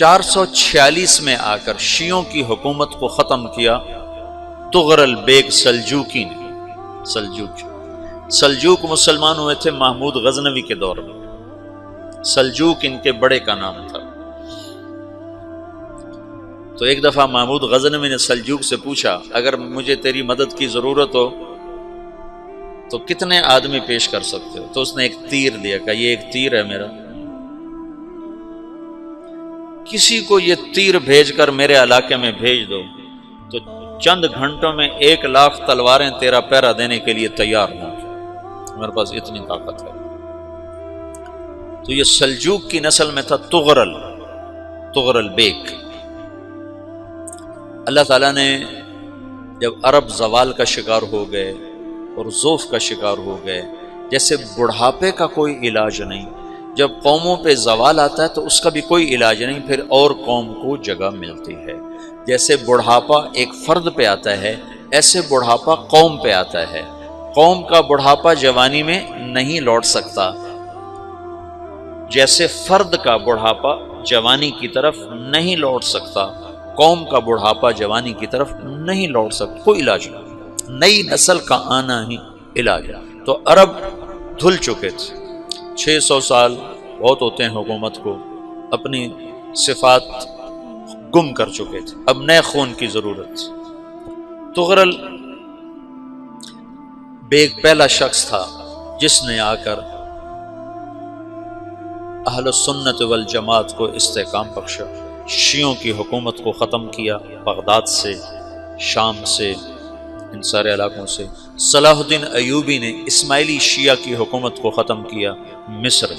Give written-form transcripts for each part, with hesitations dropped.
446 میں آ کر شیعوں کی حکومت کو ختم کیا تغرل بیگ سلجوکی نے۔ سلجوک مسلمان ہوئے تھے محمود غزنوی کے دور میں، سلجوک ان کے بڑے کا نام تھا۔ تو ایک دفعہ محمود غزنوی نے سلجوک سے پوچھا اگر مجھے تیری مدد کی ضرورت ہو تو کتنے آدمی پیش کر سکتے ہو؟ تو اس نے ایک تیر دیا، کہا یہ ایک تیر ہے میرا، کسی کو یہ تیر بھیج کر میرے علاقے میں بھیج دو تو چند گھنٹوں میں 1,00,000 تلواریں تیرا پہرا دینے کے لیے تیار ہوں، میرے پاس اتنی طاقت ہے۔ تو یہ سلجوک کی نسل میں تھا تغرل بیگ۔ اللہ تعالیٰ نے جب عرب زوال کا شکار ہو گئے اور ضعف کا شکار ہو گئے، جیسے بڑھاپے کا کوئی علاج نہیں، جب قوموں پہ زوال آتا ہے تو اس کا بھی کوئی علاج نہیں، پھر اور قوم کو جگہ ملتی ہے۔ جیسے بڑھاپا ایک فرد پہ آتا ہے، ایسے بڑھاپا قوم پہ آتا ہے۔ قوم کا بڑھاپا جوانی میں نہیں لوٹ سکتا، جیسے فرد کا بڑھاپا جوانی کی طرف نہیں لوٹ سکتا، قوم کا بڑھاپا جوانی کی طرف نہیں لوٹ سکتا، کوئی علاج نہیں، نئی نسل کا آنا ہی علاج ہے۔ تو عرب دھل چکے تھے، 600 سال بہت ہوتے ہیں حکومت کو، اپنی صفات گم کر چکے تھے، اب نئے خون کی ضرورت تھی۔ تغرل بیگ پہلا شخص تھا جس نے آ کر اہل سنت والجماعت کو استحکام بخشا، شیعوں کی حکومت کو ختم کیا، بغداد سے، شام سے، ان سارے علاقوں سے۔ صلاح الدین ایوبی نے اسماعیلی شیعہ کی حکومت کو ختم کیا، مصر۔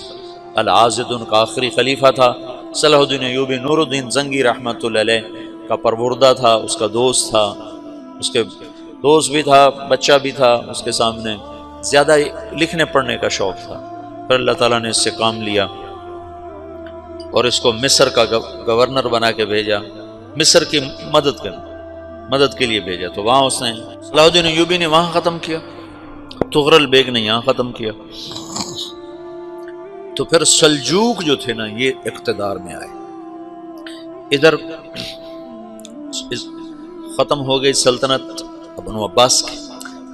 العاضد ان کا آخری خلیفہ تھا۔ صلاح الدین ایوبی نور الدین زنگی رحمۃ اللہ علیہ کا پروردہ تھا، اس کا دوست تھا، اس کے دوست بھی تھا، بچہ بھی تھا اس کے سامنے، زیادہ لکھنے پڑھنے کا شوق تھا۔ پھر اللہ تعالیٰ نے اس سے کام لیا اور اس کو مصر کا گورنر بنا کے بھیجا، مصر کی مدد کے لیے بھیجا۔ تو وہاں اس نے صلاح الدین ایوبی نے وہاں ختم کیا، تغرل بیگ نے یہاں ختم کیا۔ تو پھر سلجوک جو تھے نا یہ اقتدار میں آئے، ادھر ختم ہو گئی سلطنت بنو عباس کی،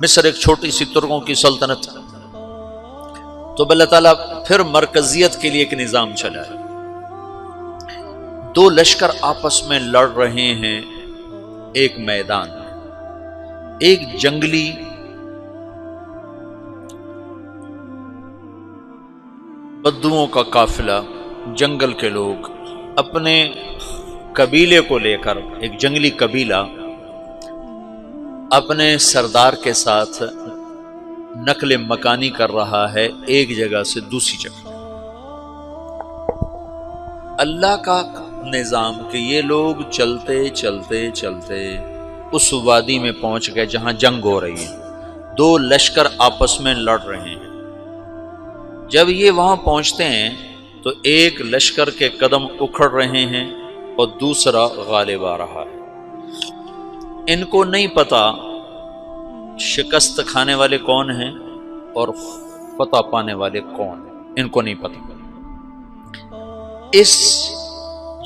مصر ایک چھوٹی سی ترکوں کی سلطنت۔ تو اللہ تعالیٰ پھر مرکزیت کے لیے ایک نظام چلائے، دو لشکر آپس میں لڑ رہے ہیں ایک میدان میں، ایک جنگلی بدوؤں کا قافلہ، جنگل کے لوگ اپنے قبیلے کو لے کر، ایک جنگلی قبیلہ اپنے سردار کے ساتھ نقل مکانی کر رہا ہے ایک جگہ سے دوسری جگہ۔ اللہ کا نظام کہ یہ لوگ چلتے چلتے چلتے اس وادی میں پہنچ گئے جہاں جنگ ہو رہی ہے، دو لشکر آپس میں لڑ رہے ہیں۔ جب یہ وہاں پہنچتے ہیں تو ایک لشکر کے قدم اکھڑ رہے ہیں اور دوسرا غالب آ رہا ہے۔ ان کو نہیں پتا شکست کھانے والے کون ہیں اور فتح پانے والے کون ہیں، ان کو نہیں پتا۔ اس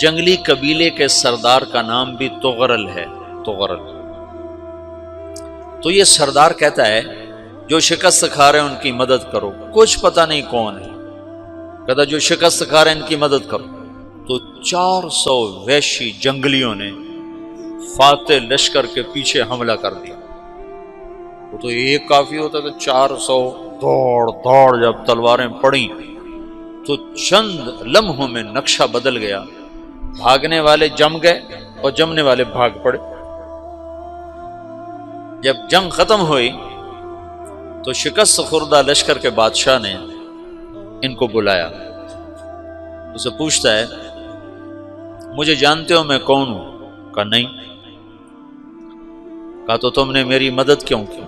جنگلی قبیلے کے سردار کا نام بھی تغرل ہے، تغرل۔ تو یہ سردار کہتا ہے جو شکست کھا رہے ہیں ان کی مدد کرو، کچھ پتہ نہیں کون ہے، کہتا جو شکست کھا رہے ہیں ان کی مدد کرو۔ تو 400 وحشی جنگلیوں نے فاتح لشکر کے پیچھے حملہ کر دیا۔ وہ تو ایک کافی ہوتا تھا، 400 دوڑ جب تلواریں پڑیں تو چند لمحوں میں نقشہ بدل گیا، بھاگنے والے جم گئے اور جمنے والے بھاگ پڑے۔ جب جنگ ختم ہوئی تو شکست خوردہ لشکر کے بادشاہ نے ان کو بلایا، اسے پوچھتا ہے مجھے جانتے ہو میں کون ہوں؟ کہا نہیں۔ کہا تو تم نے میری مدد کیوں کی؟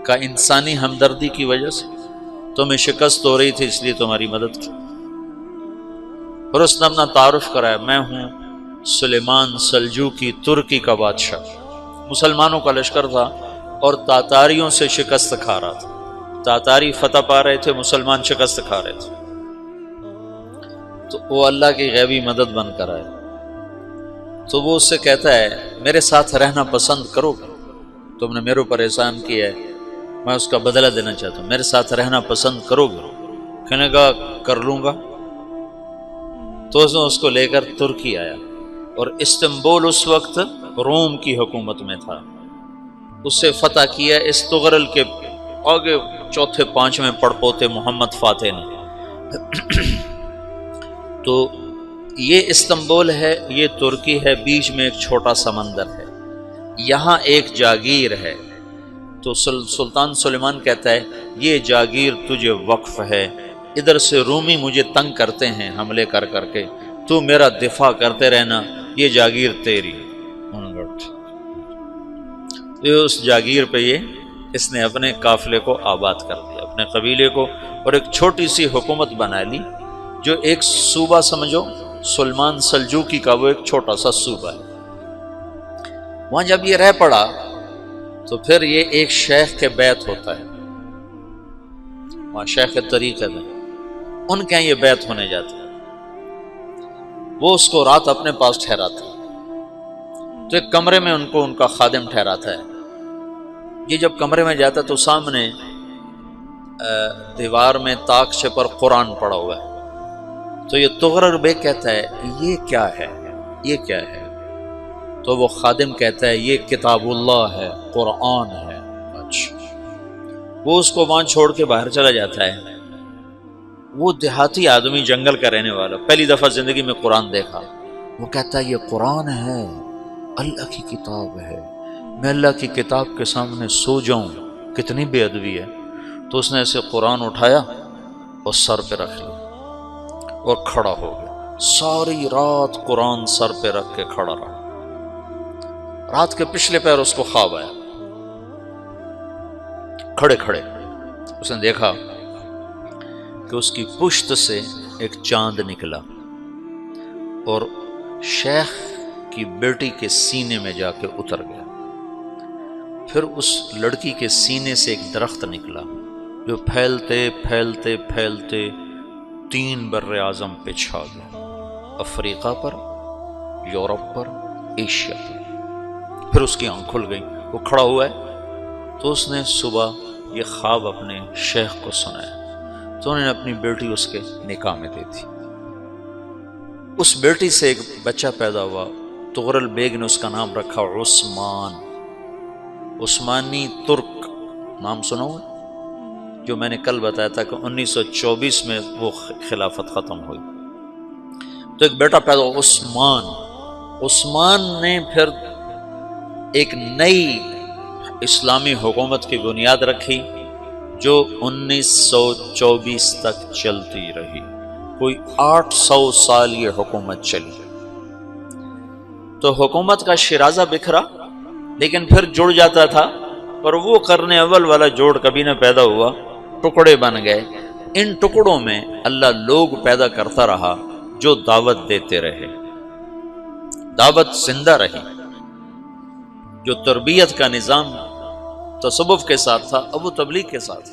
کہا انسانی ہمدردی کی وجہ سے، تمہیں شکست ہو رہی تھی اس لیے تمہاری مدد کی۔ اور اس نے اپنا تعارف کرایا، میں ہوں سلیمان سلجوکی، ترکی کا بادشاہ۔ مسلمانوں کا لشکر تھا اور تاتاریوں سے شکست کھا رہا تھا، تاتاری فتح پا رہے تھے، مسلمان شکست کھا رہے تھے۔ تو وہ اللہ کی غیبی مدد بن کر آئے، تو وہ اس سے کہتا ہے میرے ساتھ رہنا پسند کرو گے؟ تم نے میرے اوپر احسان کیا ہے، میں اس کا بدلہ دینا چاہتا ہوں، میرے ساتھ رہنا پسند کرو گے؟ کہنے کا کر لوں گا۔ تو اس کو لے کر ترکی آیا، اور استنبول اس وقت روم کی حکومت میں تھا، اس سے فتح کیا اس تغرل کے آگے چوتھے پانچویں پڑپوتے محمد فاتح نے۔ تو یہ استنبول ہے، یہ ترکی ہے، بیچ میں ایک چھوٹا سمندر ہے، یہاں ایک جاگیر ہے۔ تو سلطان سلیمان کہتا ہے یہ جاگیر تجھے وقف ہے، ادھر سے رومی مجھے تنگ کرتے ہیں حملے کر کر کے، تو میرا دفاع کرتے رہنا، یہ جاگیر تیری۔ اس جاگیر پہ اس نے اپنے قافلے کو آباد کر دیا، اپنے قبیلے کو، اور ایک چھوٹی سی حکومت بنا لی، جو ایک صوبہ سمجھو سلمان سلجوقی کا، وہ ایک چھوٹا سا صوبہ ہے۔ وہاں جب یہ رہ پڑا تو پھر یہ ایک شیخ کے بیت ہوتا ہے، وہاں شیخ طریقت ہے، ان کے یہ بیت ہونے جاتا ہے، وہ اس کو رات اپنے پاس ٹھہراتا ہے، تو ایک کمرے میں ان کو ان کا خادم ٹھہراتا ہے۔ یہ جب کمرے میں جاتا ہے تو سامنے دیوار میں تاکچے پر قرآن پڑا ہوا ہے، تو یہ تغرل بیگ کہتا ہے یہ کیا ہے، یہ کیا ہے؟ تو وہ خادم کہتا ہے یہ کتاب اللہ ہے، قرآن ہے۔ اچھا، وہ اس کو وہاں چھوڑ کے باہر چلا جاتا ہے۔ وہ دیہاتی آدمی، جنگل کا رہنے والا، پہلی دفعہ زندگی میں قرآن دیکھا، وہ کہتا ہے یہ قرآن ہے، اللہ کی کتاب ہے، میں اللہ کی کتاب کے سامنے سو جاؤں، کتنی بے ادبی ہے۔ تو اس نے ایسے قرآن اٹھایا اور سر پہ رکھ لیا اور کھڑا ہو گیا، ساری رات قرآن سر پہ رکھ کے کھڑا رہا۔ رات کے پچھلے پہر اس کو خواب آیا، کھڑے کھڑے اس نے دیکھا کہ اس کی پشت سے ایک چاند نکلا اور شیخ کی بیٹی کے سینے میں جا کے اتر گیا۔ پھر اس لڑکی کے سینے سے ایک درخت نکلا جو پھیلتے پھیلتے پھیلتے 3 بر اعظم پہ چھا گیا، افریقہ پر، یورپ پر، ایشیا پر۔ پھر اس کی آنکھ کھل گئی، وہ کھڑا ہوا ہے، تو اس نے صبح یہ خواب اپنے شیخ کو سنایا، تو انہوں نے اپنی بیٹی اس کے نکاح میں دے دی۔ اس بیٹی سے ایک بچہ پیدا ہوا، تغرل بیگ نے اس کا نام رکھا عثمان، عثمانی ترک نام سنا ہوا، جو میں نے کل بتایا تھا کہ 1924 میں وہ خلافت ختم ہوئی۔ تو ایک بیٹا پیدا ہوا عثمان۔ عثمان نے پھر ایک نئی اسلامی حکومت کی بنیاد رکھی جو 1924 تک چلتی رہی، کوئی 800 سال یہ حکومت چلی۔ تو حکومت کا شیرازہ بکھرا، لیکن پھر جڑ جاتا تھا، پر وہ قرن اول والا جوڑ کبھی نہ پیدا ہوا، ٹکڑے بن گئے۔ ان ٹکڑوں میں اللہ لوگ پیدا کرتا رہا جو دعوت دیتے رہے، دعوت زندہ رہی۔ جو تربیت کا نظام تصوف کے ساتھ تھا، اب وہ تبلیغ کے ساتھ۔